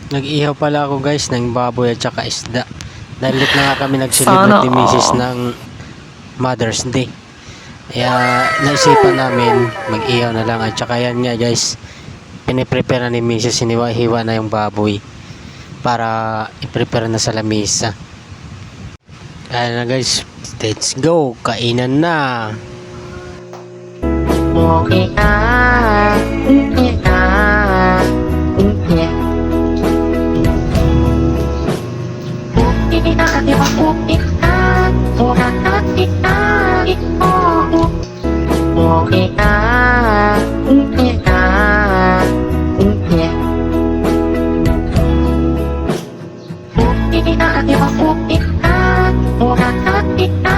Nag-ihaw pala ako guys ng baboy at saka isda. Dahil na nga kami nag-celebrate ni Mrs. ng Mother's Day. Kaya naisipan namin mag-ihaw na lang. At saka yan nga guys, piniprepare na ni Mrs. Hiniwa-hiwa na yung baboy para i-prepare na sa lamesa. Kaya na guys, let's go, kainan na. Kita